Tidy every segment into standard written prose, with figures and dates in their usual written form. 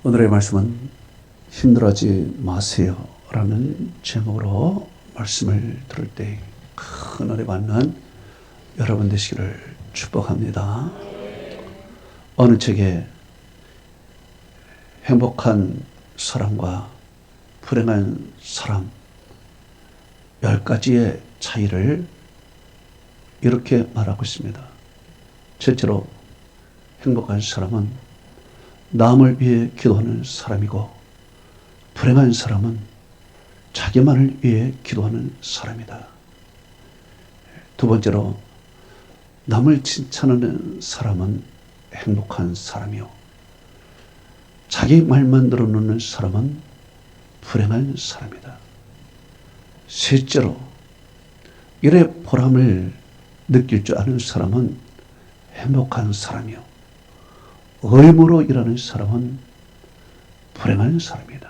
오늘의 말씀은 힘들어하지 마세요 라는 제목으로 말씀을 들을 때 큰 은혜 받는 여러분 되시기를 축복합니다. 어느 책에 행복한 사람과 불행한 사람 10가지의 차이를 이렇게 말하고 있습니다. 첫째로 행복한 사람은 남을 위해 기도하는 사람이고, 불행한 사람은 자기만을 위해 기도하는 사람이다. 두 번째로 남을 칭찬하는 사람은 행복한 사람이요, 자기 말만 들어놓는 사람은 불행한 사람이다. 셋째로 일의 보람을 느낄 줄 아는 사람은 행복한 사람이요, 의무로 일하는 사람은 불행한 사람이다.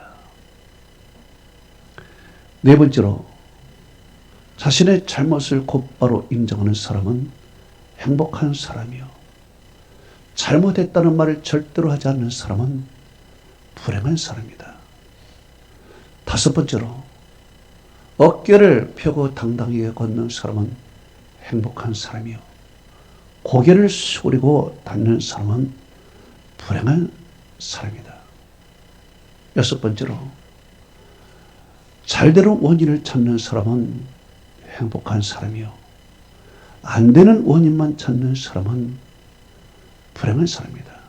네 번째로 자신의 잘못을 곧바로 인정하는 사람은 행복한 사람이요, 잘못했다는 말을 절대로 하지 않는 사람은 불행한 사람이다. 다섯 번째로 어깨를 펴고 당당하게 걷는 사람은 행복한 사람이요, 고개를 숙이고 닫는 사람은 불행한 사람이다. 여섯 번째로 잘되는 원인을 찾는 사람은 행복한 사람이요, 안 되는 원인만 찾는 사람은 불행한 사람이다.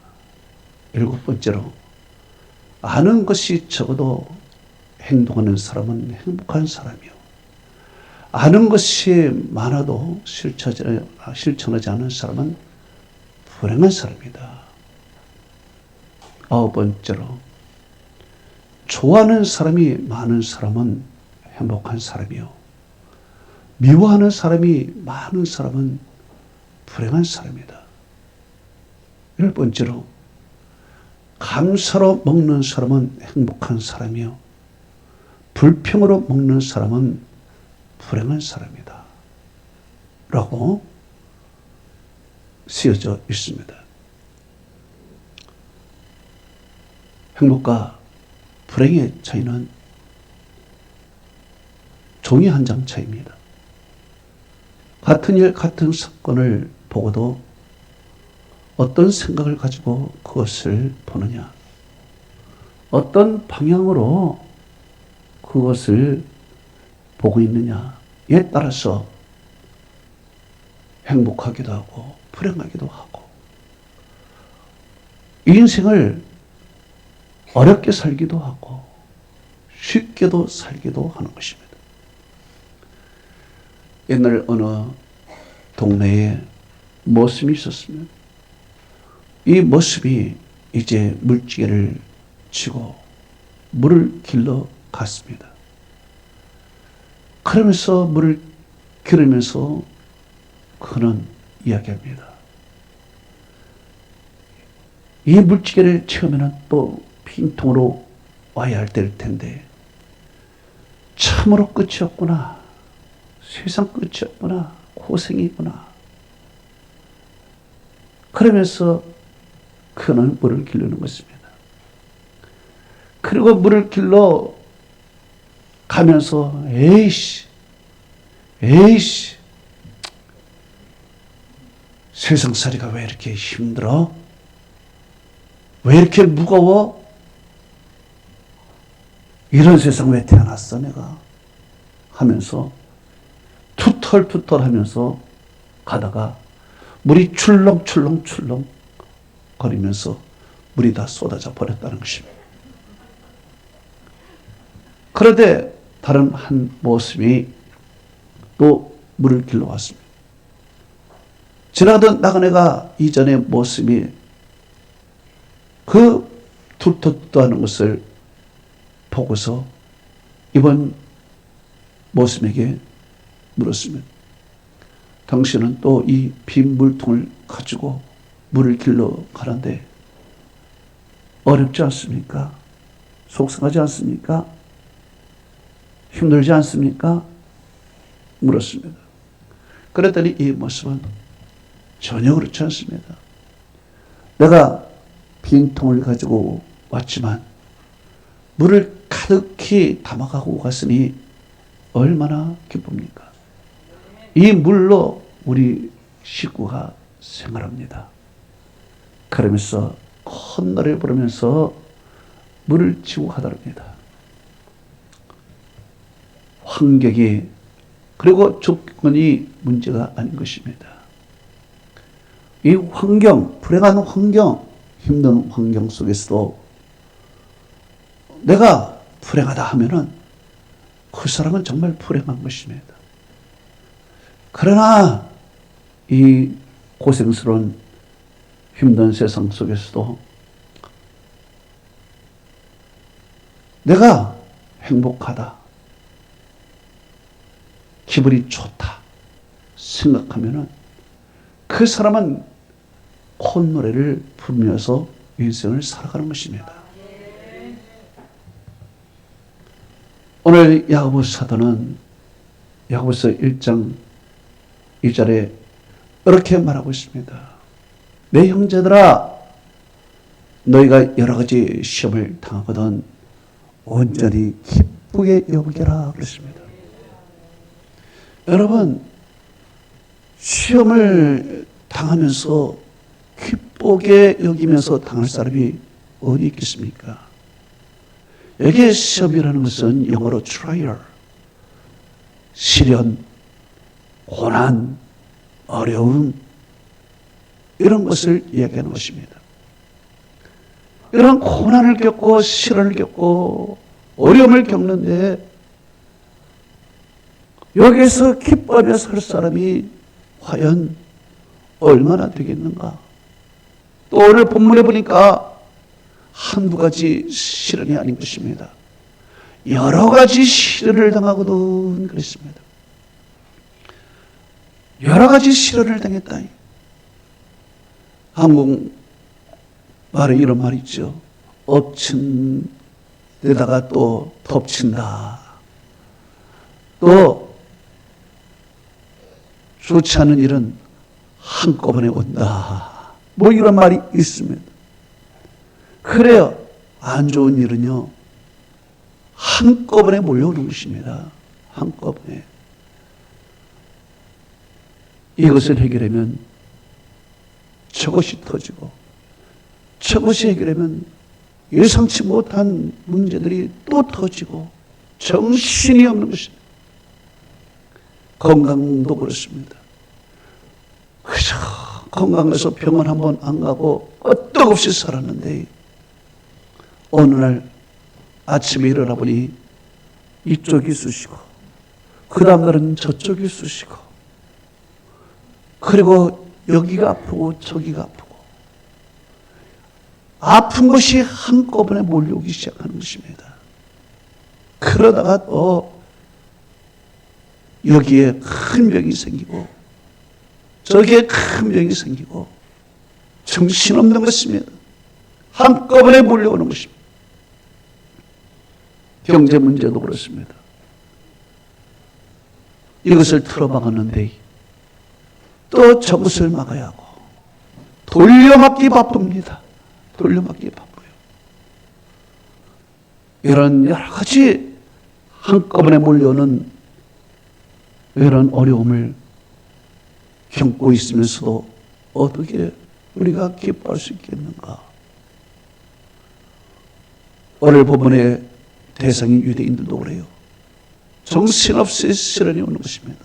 일곱 번째로 아는 것이 적어도 행동하는 사람은 행복한 사람이요, 아는 것이 많아도 실천하지 않는 사람은 불행한 사람이다. 아홉 번째로 좋아하는 사람이 많은 사람은 행복한 사람이요, 미워하는 사람이 많은 사람은 불행한 사람이다. 열 번째로 감사로 먹는 사람은 행복한 사람이요, 불평으로 먹는 사람은 불행한 사람이다 라고 쓰여져 있습니다. 행복과 불행의 차이는 종이 한 장 차이입니다. 같은 일, 같은 사건을 보고도 어떤 생각을 가지고 그것을 보느냐, 어떤 방향으로 그것을 보고 있느냐에 따라서 행복하기도 하고 불행하기도 하고, 인생을 어렵게 살기도 하고 쉽게도 살기도 하는 것입니다. 옛날 어느 동네에 머슴이 있었으면 이 머슴이 이제 물지개를 치고 물을 길러 갔습니다. 그러면서 물을 기르면서 그는 이야기합니다. 이 물지개를 채우면 또 빈통으로 와야 할 때일 텐데 참으로 끝이 없구나, 세상 끝이 없구나, 고생이구나. 그러면서 그는 물을 기르는 것입니다. 그리고 물을 길러 가면서 에이씨 세상살이가 왜 이렇게 힘들어? 왜 이렇게 무거워? 이런 세상 왜 태어났어 내가? 하면서 투털투털 하면서 가다가 물이 출렁출렁 거리면서 물이 다 쏟아져 버렸다는 것입니다. 그런데 다른 한 모습이 또 물을 길러 왔습니다. 지나가던 나그네가 이전의 모습이 그 툴툴투하는 것을 보고서 이번 모습에게 물었습니다. 당신은 또 이 빈 물통을 가지고 물을 길러 가는데 어렵지 않습니까? 속상하지 않습니까? 힘들지 않습니까? 물었습니다. 그랬더니 이 모습은 전혀 그렇지 않습니다. 내가 빈통을 가지고 왔지만 물을 가득히 담아가고 갔으니 얼마나 기쁩니까? 이 물로 우리 식구가 생활합니다. 그러면서 큰 노래를 부르면서 물을 치고 가더랍니다. 환경이 그리고 조건이 문제가 아닌 것입니다. 이 환경, 불행한 환경, 힘든 환경 속에서도 내가 불행하다 하면은 그 사람은 정말 불행한 것입니다. 그러나 이 고생스러운 힘든 세상 속에서도 내가 행복하다, 기분이 좋다 생각하면은 그 사람은 콧노래를 부르면서 인생을 살아가는 것입니다. 오늘 야고보 사도는 야고보서 1장 2절에 이렇게 말하고 있습니다. 내 형제들아, 너희가 여러 가지 시험을 당하거든 온전히 기쁘게 여기라 그랬습니다. 여러분, 시험을 당하면서 기쁘게 여기면서 당할 사람이 어디 있겠습니까? 여기에 시험이라는 것은 영어로 trial, 시련, 고난, 어려움 이런 것을 이야기하는 것입니다. 이런 고난을 겪고 시련을 겪고 어려움을 겪는데 여기에서 기뻐하며 살 사람이 과연 얼마나 되겠는가? 또 오늘 본문에 보니까 한두 가지 시련이 아닌 것입니다. 여러 가지 시련을 당하거든 그랬습니다. 여러 가지 시련을 당했다. 한국 말에 이런 말이 있죠. 엎친 데다가 또 덮친다. 또 좋지 않은 일은 한꺼번에 온다. 뭐 이런 말이 있습니다. 그래요. 안 좋은 일은요, 한꺼번에 몰려오는 것입니다. 한꺼번에. 이것을 해결하면 저것이 터지고, 저것이 해결하면 예상치 못한 문제들이 또 터지고, 정신이 없는 것입니다. 건강도 그렇습니다. 그저 건강해서 병원 한번 안 가고 끄떡없이 살았는데 어느 날 아침에 일어나 보니 이쪽이 쑤시고 그 다음 날은 저쪽이 쑤시고 그리고 여기가 아프고 저기가 아프고 아픈 것이 한꺼번에 몰려오기 시작하는 것입니다. 그러다가 또 여기에 큰 병이 생기고 저기에 큰 병이 생기고 정신없는 것입니다. 한꺼번에 몰려오는 것입니다. 경제 문제도 그렇습니다. 이것을 틀어막았는데 또 저것을 막아야 하고 돌려막기 바쁩니다. 돌려막기 바빠요. 이런 여러 가지 한꺼번에 몰려오는 이런 어려움을 겪고 있으면서도 어떻게 우리가 기뻐할 수 있겠는가? 오늘 본문의 대상인 유대인들도 그래요. 정신없이 시련이 오는 것입니다.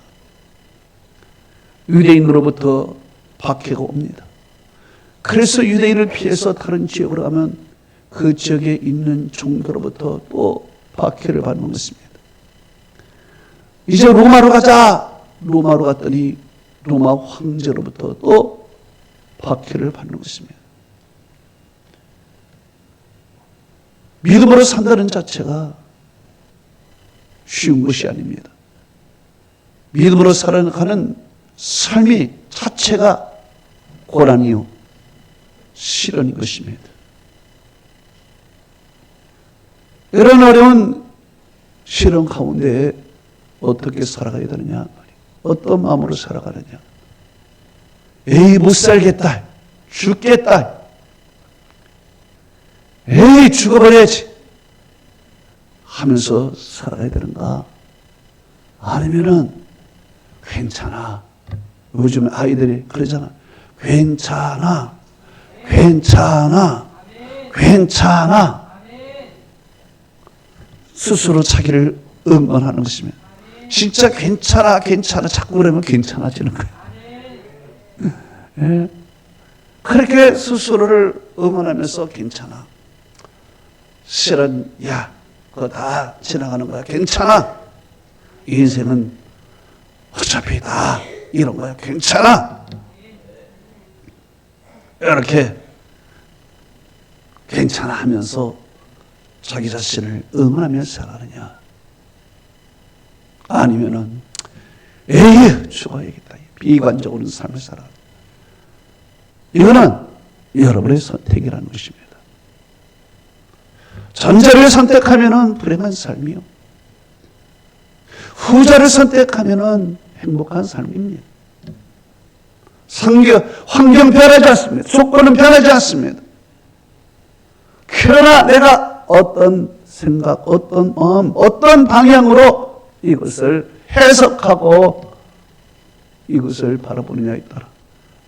유대인으로부터 박해가 옵니다. 그래서 유대인을 피해서 다른 지역으로 가면 그 지역에 있는 종교로부터 또 박해를 받는 것입니다. 이제 로마로 가자. 로마로 갔더니 로마 황제로부터 또 박해를 받는 것입니다. 믿음으로 산다는 자체가 쉬운 것이 아닙니다. 믿음으로 살아가는 삶이 자체가 고난이요 시련인 것입니다. 이런 어려운 시련 가운데 어떻게 살아가야 되느냐, 어떤 마음으로 살아가느냐. 에이, 못 살겠다, 죽겠다, 에이 죽어버려야지 하면서 살아가야 되는가? 아니면은 괜찮아. 요즘 아이들이 그러잖아. 괜찮아. 괜찮아. 괜찮아. 스스로 자기를 응원하는 것이면 진짜 괜찮아 괜찮아 자꾸 그러면 괜찮아지는 거야. 예? 그렇게 스스로를 응원하면서 괜찮아. 실은 야 그거 다 지나가는 거야. 괜찮아. 인생은 어차피 다 이런 거야. 괜찮아. 이렇게 괜찮아 하면서 자기 자신을 응원하면서 살아가느냐, 아니면은 에이 죽어야겠다 비관적으로 삶을 살아. 이거는 여러분의 선택이라는 것입니다. 전자를 선택하면은 불행한 삶이요, 후자를 선택하면은 행복한 삶입니다. 환경 변하지 않습니다. 조건은 변하지 않습니다. 그러나 내가 어떤 생각, 어떤 마음, 어떤 방향으로 이것을 해석하고 이것을 바라보느냐에 따라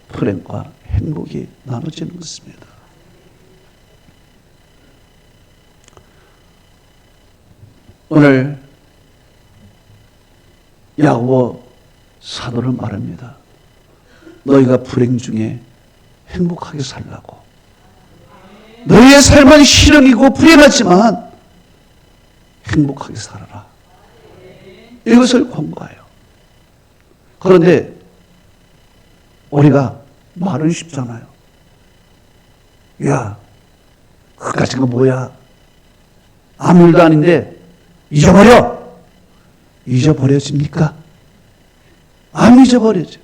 불행과 행복이 나눠지는 것입니다. 오늘 야고보 사도는 말합니다. 너희가 불행 중에 행복하게 살라고. 너희의 삶은 희령이고 불행하지만 행복하게 살아라. 이것을 권고해요. 그런데 우리가 말은 쉽잖아요. 야, 그까짓 거 뭐야? 아무 일도 아닌데 잊어버려. 잊어버려집니까? 안 잊어버려져.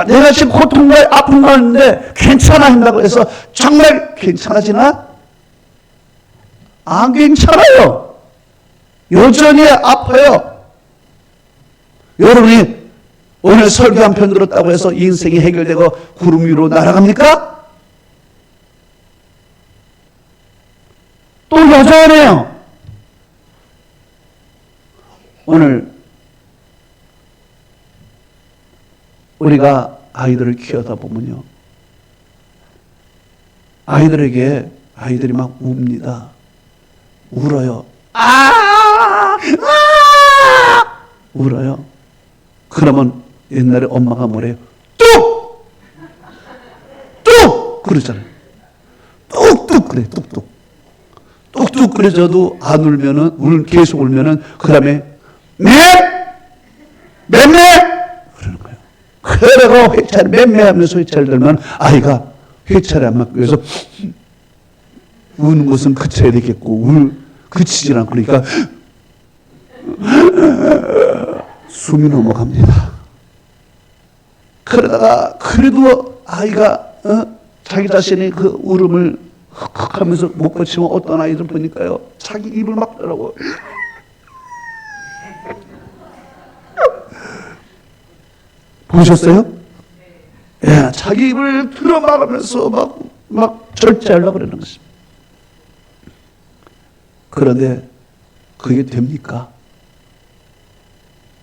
내가 지금 고통과 아픔과 하는데 괜찮아 한다고 해서 정말 괜찮아지나? 안 괜찮아요. 여전히 아파요. 여러분이 오늘 설교 한 편 들었다고 해서 인생이 해결되고 구름 위로 날아갑니까? 또 여전해요. 오늘 우리가 아이들을 키우다 보면요, 아이들이 막 웁니다. 울어요. 울어요. 그러면 옛날에 엄마가 뭐래요? 뚝! 뚝! 그러잖아요. 뚝뚝 그래, 뚝뚝. 뚝뚝 그래줘도 안 울면은, 계속 울면은, 그 다음에, 맴매! 그러는 거예요. 그래가 회차를 맴매하면서 회차를 들면 아이가 회차를 안 맞기 위해서 우는 것은 그쳐야 되겠고, 그치질 않고 그러니까 숨이 넘어갑니다. 그러다가 그래도 아이가 자기 자신의 그 울음을 흑흑하면서 못 버티면 어떤 아이들 보니까요, 자기 입을 막더라고요. 보셨어요? 예, 자기 입을 들어막으면서 막 절제하려고 그러는 것입니다. 그런데 그게 됩니까?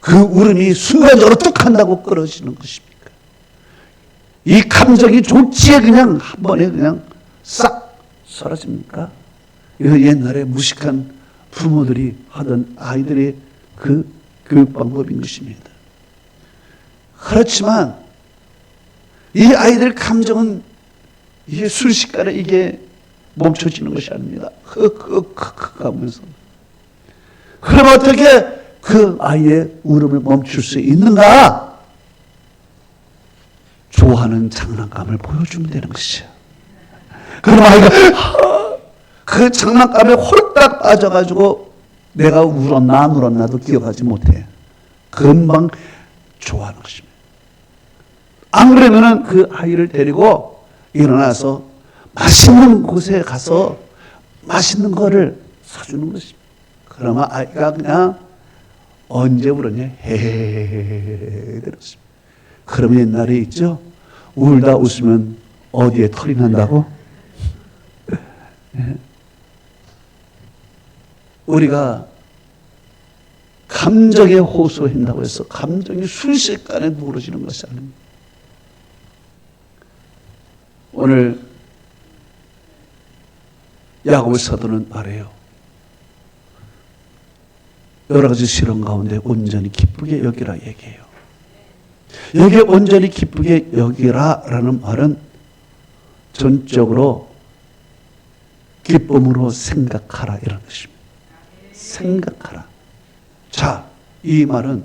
그 울음이 순간적으로 뚝 한다고 끊어지는 것입니까? 이 감정이 졸지에 그냥 한 번에 그냥 싹 사라집니까? 이거 옛날에 무식한 부모들이 하던 아이들의 그 교육 방법인 것입니다. 그렇지만 이 아이들 감정은 이게 순식간에 이게 멈춰지는 것이 아닙니다. 흑흑흑흑 하면서. 그럼 어떻게 그 아이의 울음을 멈출 수 있는가? 좋아하는 장난감을 보여주면 되는 것이죠. 그럼 아이가 그 장난감에 홀딱 빠져가지고 내가 울었나 안 울었나도 기억하지 못해. 금방 좋아하는 것입니다. 안 그러면은 그 아이를 데리고 일어나서 맛있는 곳에 가서 맛있는 거를 사주는 것입니다. 그러면 아이가 그냥 언제 울었냐? 헤헤헤헤 들었습니다. 그러면 옛날에 있죠? 울다 웃으면 어디에 털이 난다고? 우리가 감정에 호소한다고 해서 감정이 순식간에 누그러지는 것이 아닙니다. 오늘 야고보 사도는 말해요. 여러 가지 시련 가운데 온전히 기쁘게 여기라 얘기해요. 여기에 온전히 기쁘게 여기라라는 말은 전적으로 기쁨으로 생각하라 이런 것입니다. 생각하라. 자, 이 말은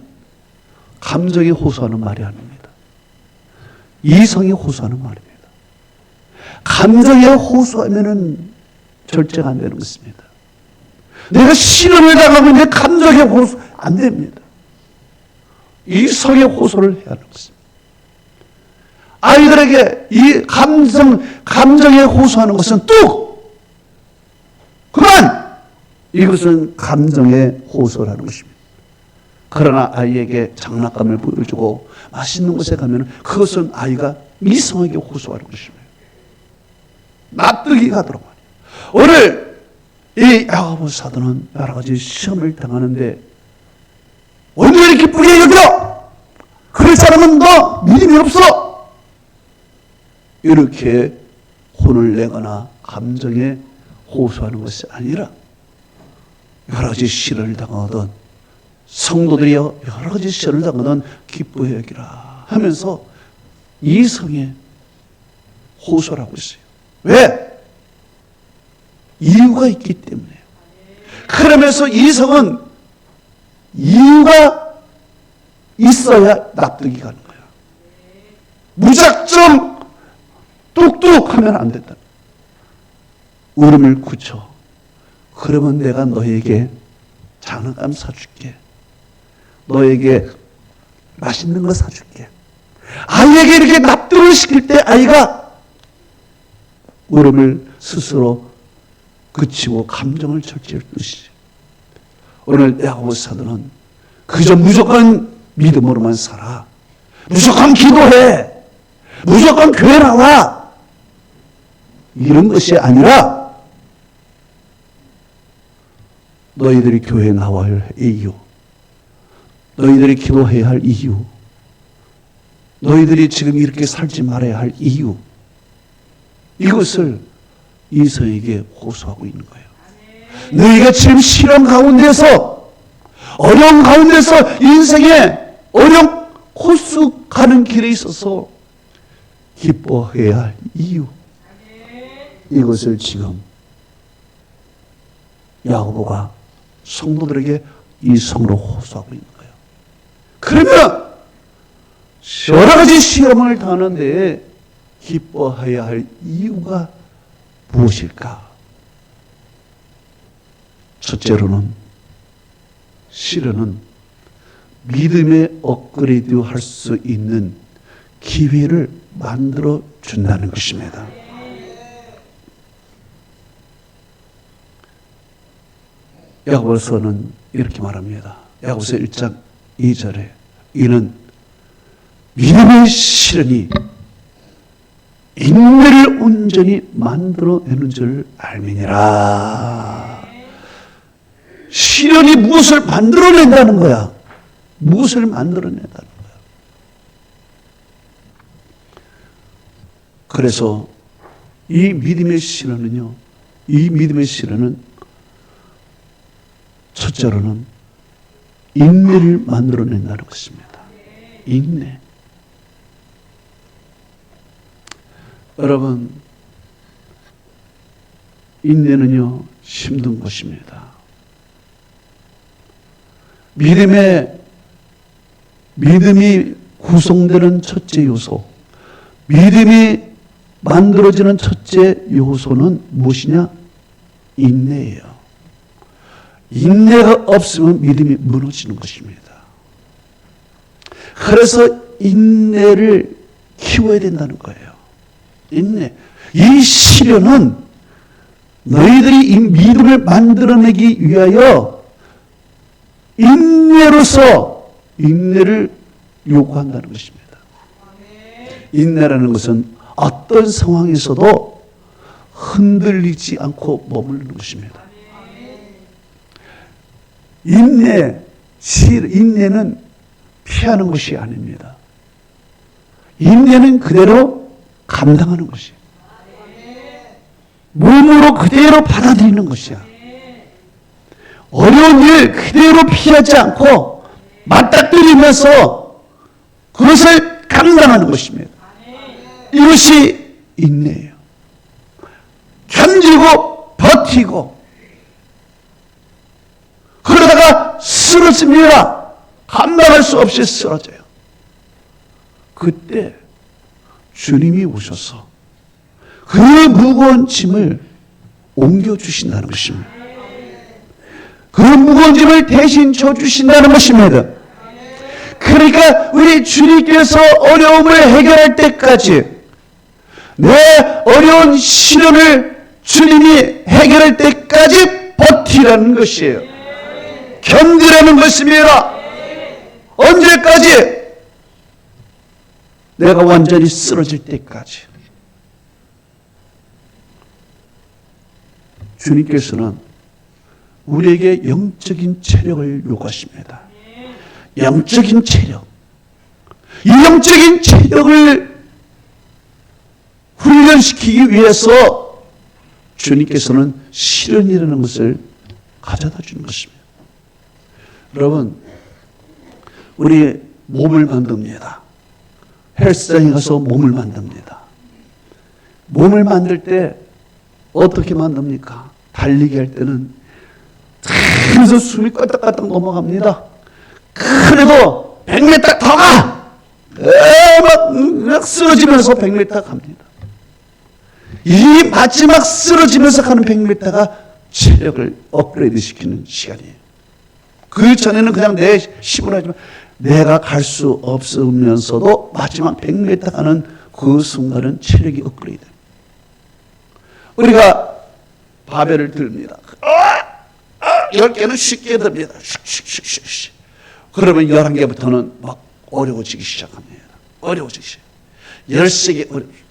감정에 호소하는 말이 아닙니다. 이성에 호소하는 말입니다. 감정에 호소하면은 절제가 안 되는 것입니다. 내가 시련을 당하고 있는데 감정에 호소 안 됩니다. 이성에 호소를 해야 하는 것입니다. 아이들에게 이 감정에 호소하는 것은 뚝! 그만! 이것은 감정에 호소라는 것입니다. 그러나 아이에게 장난감을 보여주고 맛있는 곳에 가면 그것은 아이가 이성에게 호소하는 것입니다. 납득이 가도록 말이에요. 오늘 이 야고보 사도는 여러 가지 시험을 당하는데 온전히 기쁘게 여겨! 그 사람은 너 믿음이 없어! 이렇게 혼을 내거나 감정에 호소하는 것이 아니라 여러 가지 시련을 당하던 성도들이 여러 가지 시련을 당하던 기쁘게 여기라 하면서 이성에 호소를 하고 있어요. 왜? 이유가 있기 때문에. 그러면서 이성은 이유가 있어야 납득이 가는 거야. 무작정 뚝뚝 하면 안 된다. 울음을 굳혀. 그러면 내가 너에게 장난감 사줄게. 너에게 맛있는 거 사줄게. 아이에게 이렇게 납득을 시킬 때 아이가 울음을 스스로 그치고 감정을 절제할 것이지. 오늘 야고보 사도는 그저 무조건 믿음으로만 살아. 무조건 기도해. 무조건 교회 나와. 이런 것이 아니라 너희들이 교회에 나와야 할 이유, 너희들이 기도해야 할 이유, 너희들이 지금 이렇게 살지 말아야 할 이유, 이것을 이성에게 호소하고 있는 거예요. 너희가 지금 시련 가운데서, 어려운 가운데서 인생의 어려운 코스 가는 길에 있어서 기뻐해야 할 이유, 이것을 지금 야고보가 성도들에게 이성으로 호소하고 있는 거예요. 그러면 여러 가지 시험을 당하는데 기뻐해야 할 이유가 무엇일까? 첫째로는 시련은 믿음의 업그레이드 할 수 있는 기회를 만들어 준다는 것입니다. 야고보서는 이렇게 말합니다. 야고보서 1장 2절에 이는 믿음의 시련이 인내를 온전히 만들어내는 줄 알미니라. 시련이 무엇을 만들어낸다는 거야? 무엇을 만들어낸다는 거야? 그래서 이 믿음의 시련은요, 이 믿음의 시련은 첫째로는 인내를 만들어낸다는 것입니다. 인내. 여러분, 인내는요, 힘든 것입니다. 믿음이 구성되는 첫째 요소, 믿음이 만들어지는 첫째 요소는 무엇이냐? 인내예요. 인내가 없으면 믿음이 무너지는 것입니다. 그래서 인내를 키워야 된다는 거예요. 인내. 이 시련은 너희들이 이 믿음을 만들어내기 위하여 인내로서 인내를 요구한다는 것입니다. 인내라는 것은 어떤 상황에서도 흔들리지 않고 머무르는 것입니다. 인내는 피하는 것이 아닙니다. 인내는 그대로 감당하는 것이에요. 몸으로 그대로 받아들이는 것이야. 어려운 일 그대로 피하지 않고 맞닥뜨리면서 그것을 감당하는 것입니다. 이것이 인내예요. 견디고 버티고 그러다가 쓰러집니다. 감당할 수 없이 쓰러져요. 그때 주님이 오셔서 그 무거운 짐을 옮겨주신다는 것입니다. 그 무거운 짐을 대신 져주신다는 것입니다. 그러니까 우리 주님께서 어려움을 해결할 때까지 내 어려운 시련을 주님이 해결할 때까지 버티라는 것이에요. 견디라는 것입니다. 언제까지? 내가 완전히 쓰러질 때까지. 주님께서는 우리에게 영적인 체력을 요구하십니다. 영적인 체력. 이 영적인 체력을 훈련시키기 위해서 주님께서는 시련이라는 것을 가져다 주는 것입니다. 여러분, 우리 몸을 만듭니다. 헬스장에 가서 몸을 만듭니다. 몸을 만들 때 어떻게 만듭니까? 달리기 할 때는 그래서 숨이 껄떡껄떡 넘어갑니다. 그래도 100m 더 가! 막 쓰러지면서 100m 갑니다. 이 마지막 쓰러지면서 가는 100m가 체력을 업그레이드 시키는 시간이에요. 그 전에는 그냥 내 힘으로 하지만 내가 갈 수 없으면서도 마지막 100m 가는 그 순간은 체력이 업그레이드. 우리가 바벨을 듭니다. 10개는 쉽게 듭니다. 슉슉슉슉. 그러면 11개부터는 막 어려워지기 시작합니다. 어려워지기 시작. 13개 어려워지기.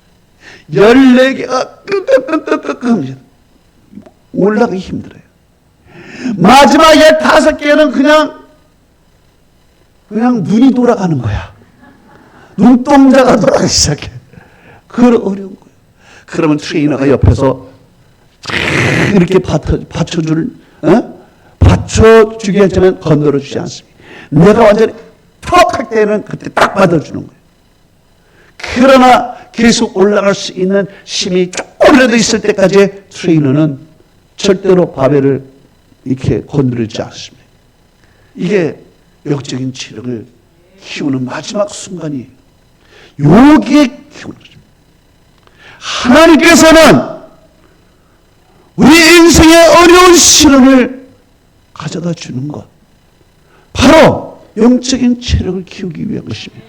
14개가 끄끄끄끄끄 올라가기 힘들어요. 마지막에 5개는 그냥 눈이 돌아가는 거야. 눈동자가 돌아가기 시작해. 그걸 어려운 거예요. 그러면 트레이너가 옆에서 이렇게 받쳐주게 하지만 건드려주지 않습니다. 내가 완전히 턱 할 때는 그때 딱 받아주는 거예요. 그러나 계속 올라갈 수 있는 힘이 조금이라도 있을 때까지 트레이너는 절대로 바벨을 이렇게 건드리지 않습니다. 이게 영적인 체력을 키우는 마지막 순간이에요. 여기에 키우는 거죠. 하나님께서는 우리 인생의 어려운 시련을 가져다 주는 것, 바로 영적인 체력을 키우기 위한 것입니다.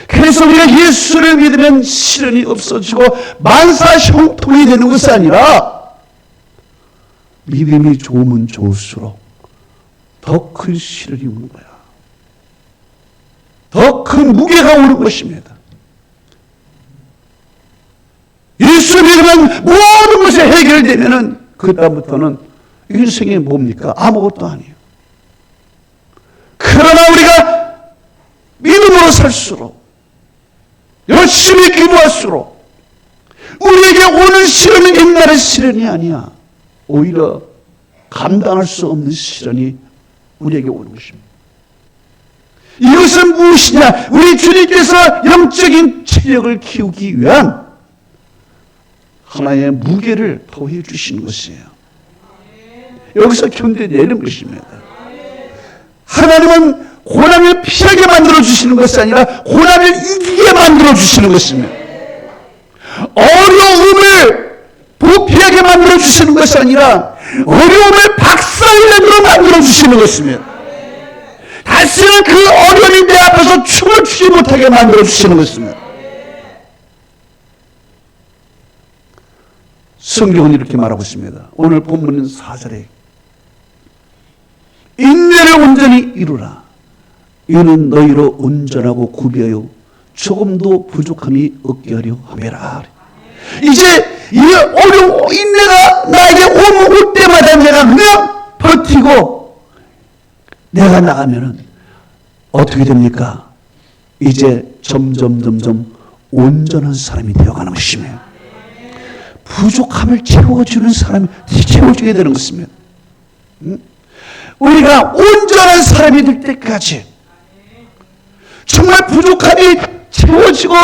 그래서 우리가 예수를 믿으면 시련이 없어지고 만사 형통이 되는 것이 아니라 믿음이 좋으면 좋을수록 더 큰 시련이 오는 거야. 더 큰 무게가 오는 것입니다. 예수 믿으면 모든 것이 해결되면은 그 다음부터는 인생이 뭡니까? 아무것도 아니에요. 그러나 우리가 믿음으로 살수록, 열심히 기도할수록 우리에게 오는 시련은 옛날의 시련이 아니야. 오히려 감당할 수 없는 시련이 우리에게 오는 것입니다. 이것은 무엇이냐? 우리 주님께서 영적인 체력을 키우기 위한 하나의 무게를 더해 주시는 것이에요. 여기서 견뎌내는 것입니다. 하나님은 고난을 피하게 만들어 주시는 것이 아니라 고난을 이기게 만들어 주시는 것입니다. 어려움을 부피하게 만들어 주시는 것이 아니라 어려움을 박살내도록 만들어 주시는 것입니다. 다시는 그 어려움이 내 앞에서 춤을 추지 못하게 만들어 주시는 것입니다. 성경은 이렇게 말하고 있습니다. 오늘 본문은 4절에 인내를 온전히 이루라. 이는 너희로 온전하고 구비하여 조금도 부족함이 없게 하려 함이라. 이제 이 어려운 올 때마다 내가 그냥 버티고 내가 나가면은 어떻게 됩니까? 이제 점점 온전한 사람이 되어가는 것이며 부족함을 채워주는 사람이 채워주게 되는 것입니다. 우리가 온전한 사람이 될 때까지 정말 부족함이 채워지고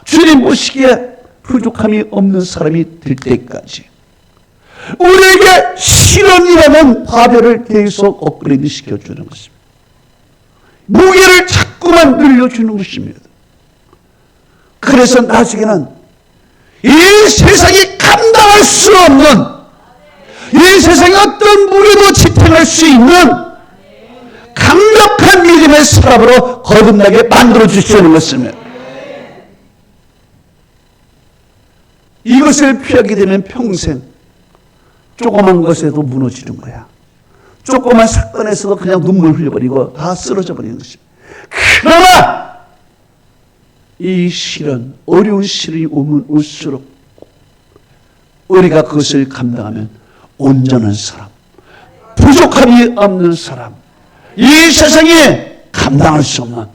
주님 보시기에 부족함이 없는 사람이 될 때까지 우리에게 시련이라는 바벨을 계속 업그레이드 시켜주는 것입니다. 무게를 자꾸만 늘려주는 것입니다. 그래서 나중에는 이 세상이 감당할 수 없는, 이 세상의 어떤 무게도 지탱할 수 있는 강력한 믿음의 사람으로 거듭나게 만들어주시는 것입니다. 이것을 피하게 되면 평생 조그만 것에도 무너지는 거야. 조그만 사건에서도 그냥 눈물 흘려버리고 다 쓰러져 버리는 것입니다. 그러나 이 시련, 어려운 시련이 오면 올수록 우리가 그것을 감당하면 온전한 사람, 부족함이 없는 사람, 이 세상에 감당할 수 없는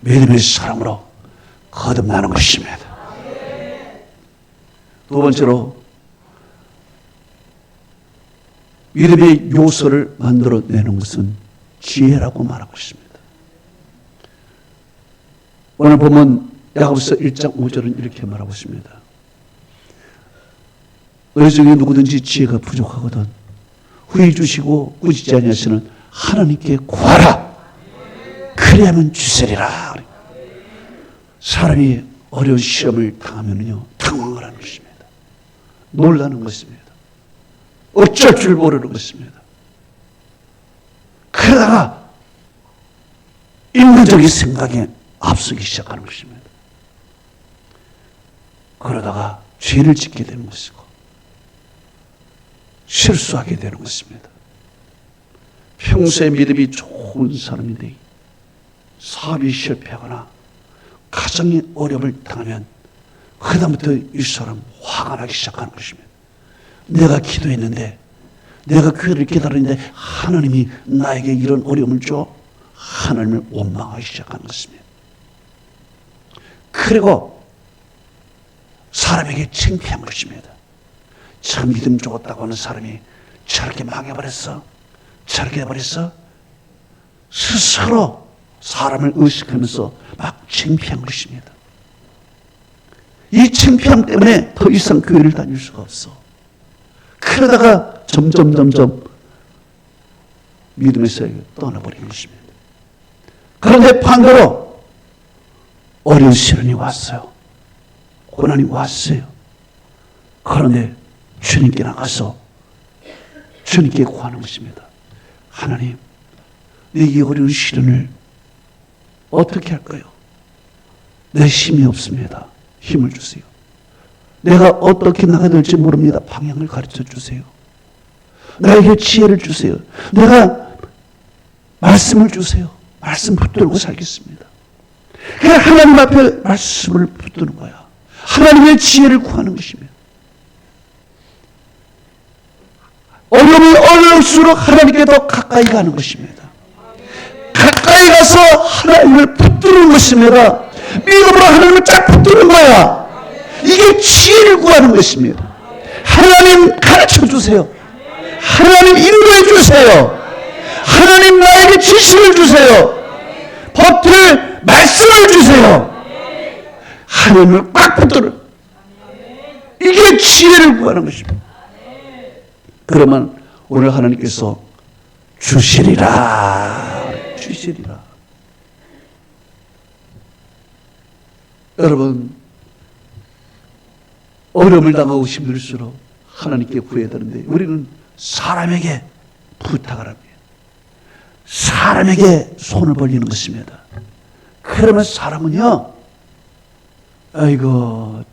믿음의 사람으로 거듭나는 것입니다. 두 번째로 믿음의 요소를 만들어내는 것은 지혜라고 말하고 있습니다. 오늘 보면 야고보서 1장 5절은 이렇게 말하고 있습니다. 너희 중에 누구든지 지혜가 부족하거든 후히 주시고 꾸짖지 아니하시는 하나님께 구하라. 그리하면 주시리라. 사람이 어려운 시험을 당하면요 당황을 하는 것입니다. 놀라는 것입니다. 어쩔 줄 모르는 것입니다. 그러다가 인간적인 생각에 앞서기 시작하는 것입니다. 그러다가 죄를 짓게 되는 것이고 실수하게 되는 것입니다. 평소에 믿음이 좋은 사람인데 사업이 실패하거나 가정의 어려움을 당하면 그다음부터 이 사람 화가 나기 시작하는 것입니다. 내가 기도했는데 내가 그를 기다렸는데 하나님이 나에게 이런 어려움을 줘? 하나님을 원망하기 시작하는 것입니다. 그리고 사람에게 창피한 것입니다. 참 믿음 좋았다고 하는 사람이 저렇게 망해버렸어? 저렇게 해버렸어? 스스로 사람을 의식하면서 막 창피한 것입니다. 이 창피함 때문에 더 이상 교회를 다닐 수가 없어. 그러다가 점점 믿음에서 떠나버리는 것입니다. 그런데 반대로 어려운 시련이 왔어요. 고난이 왔어요. 그런데 주님께 나가서 주님께 구하는 것입니다. 하나님, 이 어려운 시련을 어떻게 할까요? 내 힘이 없습니다. 힘을 주세요. 내가 어떻게 나가야 될지 모릅니다. 방향을 가르쳐 주세요. 나에게 지혜를 주세요. 내가 말씀을 주세요. 말씀 붙들고 살겠습니다. 그냥 하나님 앞에 말씀을 붙드는 거야. 하나님의 지혜를 구하는 것입니다. 어려움이 어려울수록 하나님께 더 가까이 가는 것입니다. 가까이 가서 하나님을 붙드는 것입니다. 믿음으로 하나님을 쫙 붙드는 거야. 이게 지혜를 구하는 것입니다. 하나님 가르쳐 주세요. 하나님 인도해 주세요. 하나님 나에게 지식을 주세요. 버틸 말씀을 주세요. 하나님을 꽉 붙들어. 이게 지혜를 구하는 것입니다. 그러면 오늘 하나님께서 주시리라. 주시리라. 여러분, 어려움을 당하고 힘들수록 하나님께 구해야 되는데 우리는 사람에게 부탁을 합니다. 사람에게 손을 벌리는 것입니다. 그러면 사람은요, 아이고,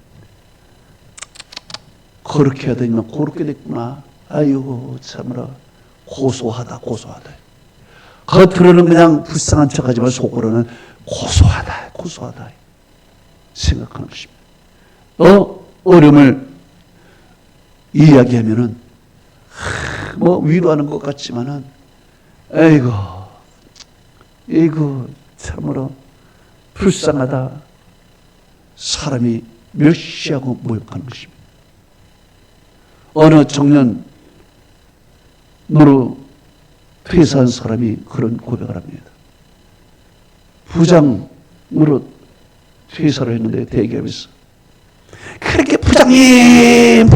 그렇게 해야 되지만 그렇게 됐구나. 아이고, 참으로 고소하다. 겉으로는 그냥 불쌍한 척하지만 속으로는 고소하다 생각하는 것입니다. 어려움을 이야기하면은 뭐 위로하는 것 같지만은 에이구 참으로 불쌍하다. 사람이 멸시하고 모욕하는 것입니다. 어느 청년 노루 퇴사한 사람이 그런 고백을 합니다. 부장으로 퇴사를 했는데 대기업에서 그렇게 부장님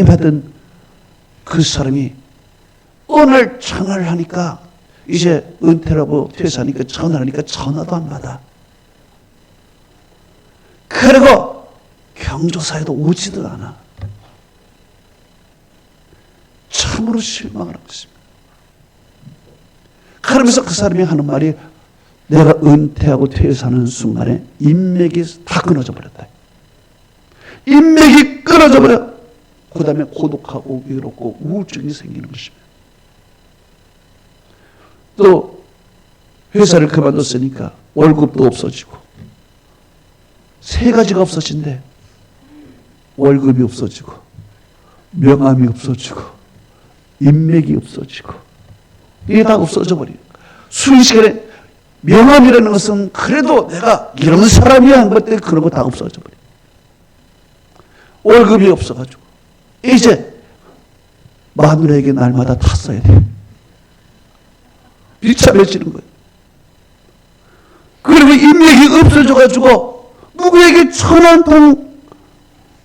하던 그 사람이 오늘 전화를 하니까 이제 은퇴라고 퇴사하니까 전화를 하니까 전화도 안 받아. 그리고 경조사에도 오지도 않아. 참으로 실망을 하고 있습니다. 그러면서 그 사람이 하는 말이 내가 은퇴하고 퇴사하는 순간에 인맥이 다 끊어져 버렸다. 인맥이 끊어져 버려. 그 다음에 고독하고 외롭고 우울증이 생기는 것입니다. 또 회사를 그만뒀으니까 월급도 없어지고 세 가지가 없어진대. 월급이 없어지고 명함이 없어지고 인맥이 없어지고 이게 다 없어져 버려요. 순식간에 명함이라는 것은 그래도 내가 이런 사람이야 한 것 때문에 그런 거 다 없어져 버려요. 월급이 없어가지고 이제 마누라에게 날마다 탔어야 돼. 비참해지는 거예요. 그리고 인맥이 없어져가지고 누구에게 전화 한 통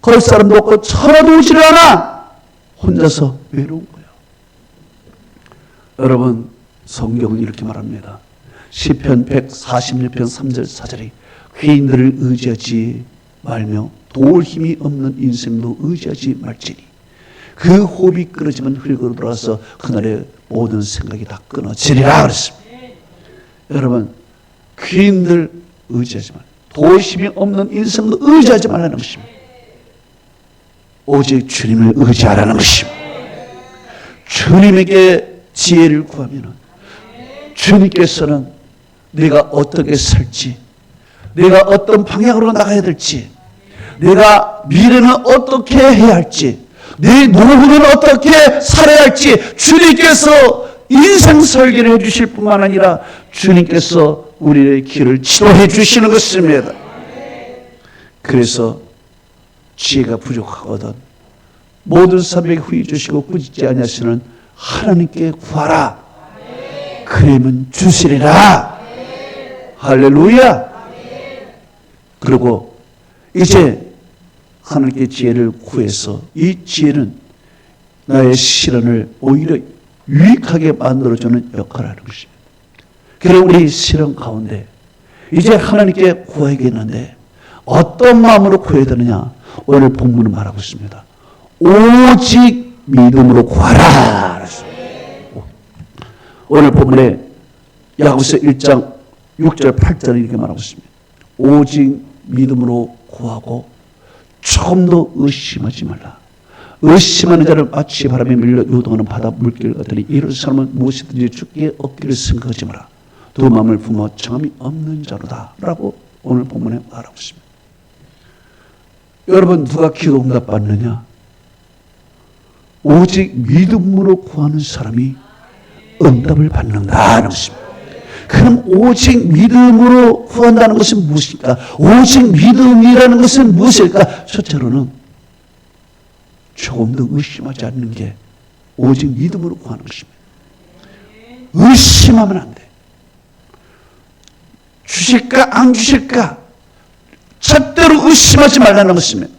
걸 사람도 없고 전화도 오지를 않아. 혼자서 외로운 거예요. 여러분, 성경은 이렇게 말합니다. 시편 146편 3절 4절이 귀인들을 의지하지 말며 도울 힘이 없는 인생도 의지하지 말지니 그 호흡이 끊어지면 흙으로 돌아서 그날의 모든 생각이 다 끊어지리라 그랬습니다. 여러분, 귀인들 의지하지 말고 도울 힘이 없는 인생도 의지하지 말라는 것입니다. 오직 주님을 의지하라는 것입니다. 주님에게 지혜를 구하면 주님께서는 내가 어떻게 살지, 내가 어떤 방향으로 나가야 될지, 내가 미래는 어떻게 해야 할지, 내 노후는 어떻게 살아야 할지 주님께서 인생 설계를 해주실 뿐만 아니라 주님께서 우리의 길을 지도해 주시는 것입니다. 그래서 지혜가 부족하거든 모든 사람에게 후히 주시고 꾸짖지 아니하시는 하나님께 구하라. 그러면 주시리라. 할렐루야. 그리고 이제 하나님께 지혜를 구해서 이 지혜는 나의 시련을 오히려 유익하게 만들어주는 역할을 하는 것입니다. 그럼 우리 시련 가운데 이제 하나님께 구하겠는데 어떤 마음으로 구해야 되느냐? 오늘 본문은 말하고 있습니다. 오직 믿음으로 구하라. 오늘 본문에 야고보서 1장 6절 8절에 이렇게 말하고 있습니다. 오직 믿음으로 구하고 조금도 의심하지 말라. 의심하는 자를 마치 바람에 밀려 요동하는 바다 물길 같으니 이런 사람은 무엇이든지 주께 얻기를 생각하지 마라. 두 마음을 품어 정함이 없는 자로다 라고 오늘 본문에 말하고 있습니다. 여러분, 누가 기도 응답 받느냐? 오직 믿음으로 구하는 사람이 응답을 받는다는 것입니다. 그럼 오직 믿음으로 구한다는 것은 무엇일까? 오직 믿음이라는 것은 무엇일까? 첫째로는 조금도 의심하지 않는 게 오직 믿음으로 구하는 것입니다. 의심하면 안 돼. 주실까 안 주실까? 절대로 의심하지 말라는 것입니다.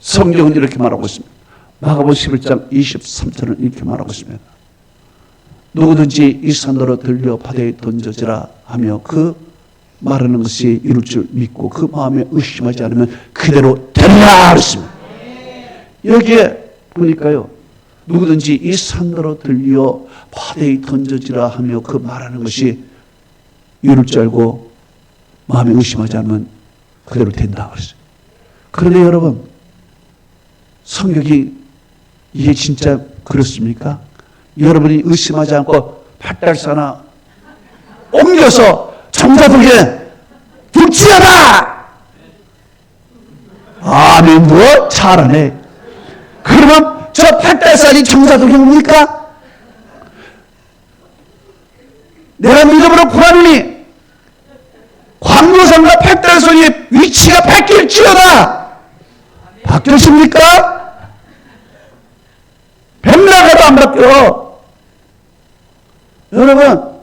성경은 이렇게 말하고 있습니다. 마가복음 11장 23절은 이렇게 말하고 있습니다. 누구든지 이 산으로 들려 바다에 던져지라 하며 그 말하는 것이 이룰 줄 믿고 그 마음에 의심하지 않으면 그대로 되리라 그랬습니다. 여기에 보니까요, 누구든지 이 산으로 들려 바다에 던져지라 하며 그 말하는 것이 이룰 줄 알고 마음에 의심하지 않으면 그대로 된다 그랬어요. 그런데 여러분, 성격이 이게 진짜 그렇습니까? 여러분이 의심하지 않고 밭달사나 옮겨서 정자독에 둘지어다. 아멘. 뭐 잘하네. 그러면 저 팔달산이 정사도경입니까? 내가 믿음으로 구하노니 광교산과 팔달산의 위치가 바뀔지어다. 바뀌었습니까? 백나가도 안 바뀌어. 여러분,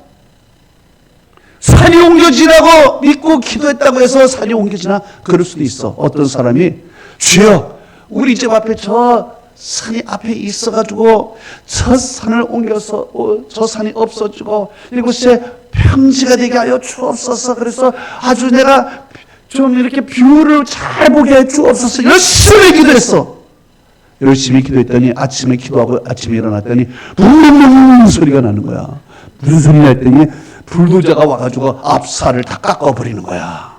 산이 옮겨지라고 믿고 기도했다고 해서 산이 옮겨지나? 그럴 수도 있어. 어떤 사람이 주여, 우리 집 앞에 저 산이 앞에 있어가지고 저 산을 옮겨서 저 산이 없어지고 이곳에 평지가 되게 하여 주옵소서. 그래서 아주 내가 좀 이렇게 뷰를 잘 보게 해 주옵소서. 열심히 기도했어. 열심히 기도했더니 아침에 기도하고 아침에 일어났더니 붕붕붕 소리가 나는 거야. 무슨 소리 났더니 불도저가 와가지고 앞살을 다 깎아버리는 거야.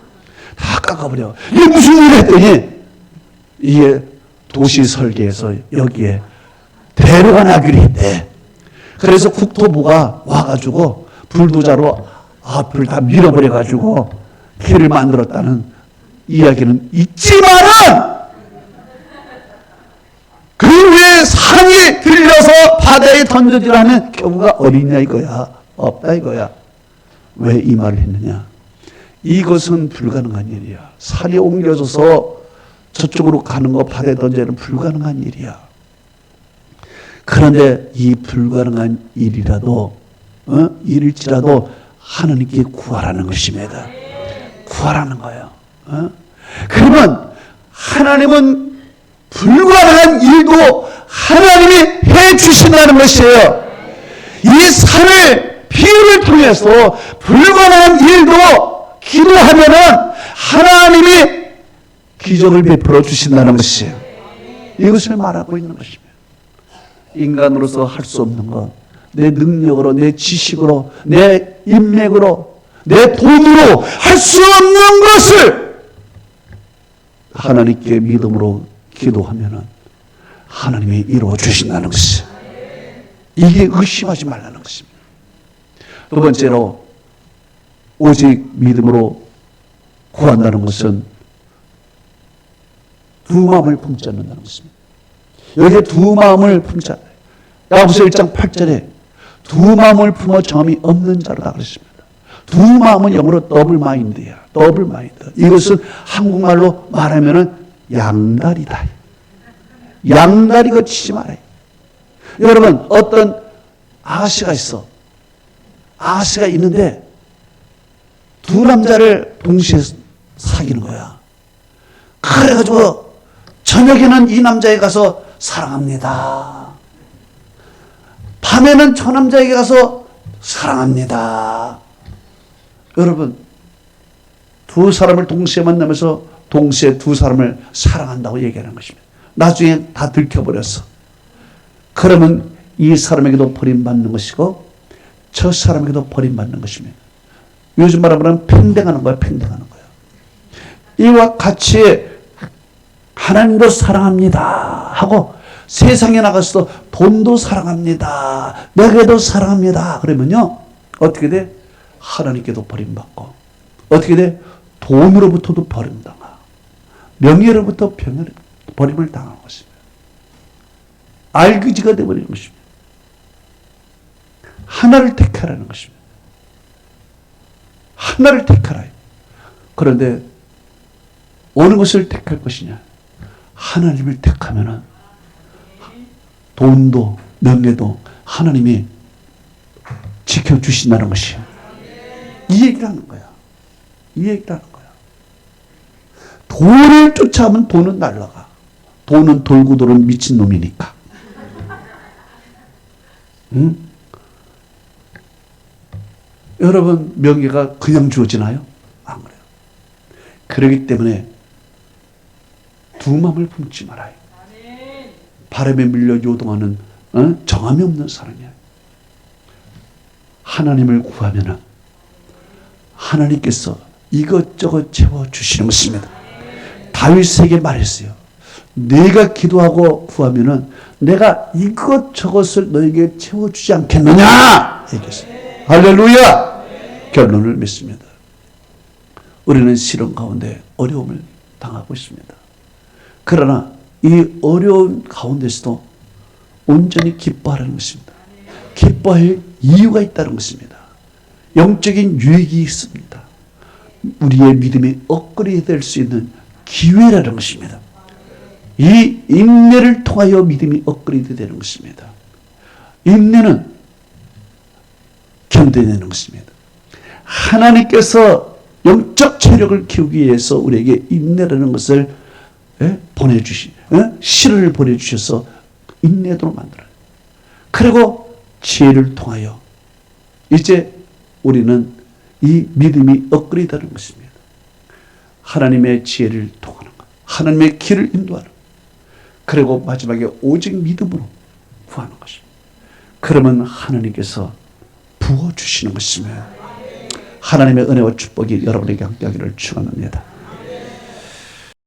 다 깎아버려. 이게 무슨 일이 했더니 이게 도시 설계에서 여기에 대로가 나기로 했대. 그래서 국토부가 와가지고 불도저로 앞을 다 밀어버려가지고 길을 만들었다는 이야기는 있지만은 그 위에 산이 들려서 바다에 던져지라는 경우가 어디냐 이거야. 없다 이거야. 왜 이 말을 했느냐? 이것은 불가능한 일이야. 산이 옮겨져서 저쪽으로 가는 거 바다에 던지는 불가능한 일이야. 그런데 이 불가능한 일이라도 일일지라도 하나님께 구하라는 것입니다. 구하라는 거예요. 그러면 하나님은 불가능한 일도 하나님이 해 주신다는 것이에요. 이 산을 비유를 통해서 불가능한 일도 기도하면은 하나님이 기적을 베풀어 주신다는 것이에요. 이것을 말하고 있는 것입니다. 인간으로서 할 수 없는 것, 내 능력으로, 내 지식으로, 내 인맥으로, 내 돈으로 할 수 없는 것을 하나님께 믿음으로 기도하면은 하나님이 이루어 주신다는 것이에요. 이게 의심하지 말라는 것입니다. 두 번째로, 오직 믿음으로 구한다는 것은 두 마음을 품지 않는다는 것입니다. 여기에 두 마음을 품지 않아요. 야고보서 1장 8절에 두 마음을 품어 정함이 없는 자로다 그랬습니다. 두 마음은 영어로 더블 마인드야. 더블 마인드. 이것은 한국말로 말하면은 양다리다. 양다리 거치지 말아요. 여러분, 어떤 아가씨가 있어. 아가씨가 있는데 두 남자를 동시에 사귀는 거야. 그래가지고 저녁에는 이 남자에 가서 사랑합니다. 밤에는 저 남자에게 가서 사랑합니다. 여러분, 두 사람을 동시에 만나면서 동시에 두 사람을 사랑한다고 얘기하는 것입니다. 나중에 다 들켜버렸어. 그러면 이 사람에게도 버림받는 것이고 저 사람에게도 버림받는 것입니다. 요즘 말하면 팽댕하는 거야. 팽댕하는 거야. 이와 같이 하나님도 사랑합니다 하고 세상에 나가서도 돈도 사랑합니다, 내게도 사랑합니다 그러면요 어떻게 돼? 하나님께도 버림받고 어떻게 돼? 돈으로부터도 버림당하고 명예로부터 버림을 당하는 것입니다. 알그지가 되어버리는 것입니다. 하나를 택하라는 것입니다. 하나를 택하라. 그런데 어느 것을 택할 것이냐? 하나님을 택하면은 돈도 명예도 하나님이 지켜주신다는 것이에요. 이 얘기를 하는 거야. 이 얘기를 하는 거야. 돈을 쫓아오면 돈은 날아가. 돈은 돌고 도는 미친놈이니까. 응? 여러분, 명예가 그냥 주어지나요? 안 그래요. 그렇기 때문에 두 마음을 품지 말아요. 바람에 밀려 요동하는 정함이 없는 사람이야. 하나님을 구하면은 하나님께서 이것저것 채워주시는 것입니다. 다윗에게 말했어요. 내가 기도하고 구하면은 내가 이것저것을 너에게 채워주지 않겠느냐 얘기했어요. 할렐루야. 결론을 맺습니다. 우리는 시련 가운데 어려움을 당하고 있습니다. 그러나 이 어려운 가운데서도 온전히 기뻐하라는 것입니다. 기뻐할 이유가 있다는 것입니다. 영적인 유익이 있습니다. 우리의 믿음이 업그레이드 될 수 있는 기회라는 것입니다. 이 인내를 통하여 믿음이 업그레이드 되는 것입니다. 인내는 견뎌내는 것입니다. 하나님께서 영적 체력을 키우기 위해서 우리에게 인내라는 것을 시를 보내주셔서 인내도록 만들어요. 그리고 지혜를 통하여 이제 우리는 이 믿음이 업그레이드하는 것입니다. 하나님의 지혜를 통하는 것, 하나님의 길을 인도하는 것, 그리고 마지막에 오직 믿음으로 구하는 것입니다. 그러면 하나님께서 부어주시는 것이며 하나님의 은혜와 축복이 여러분에게 함께하기를 축원합니다.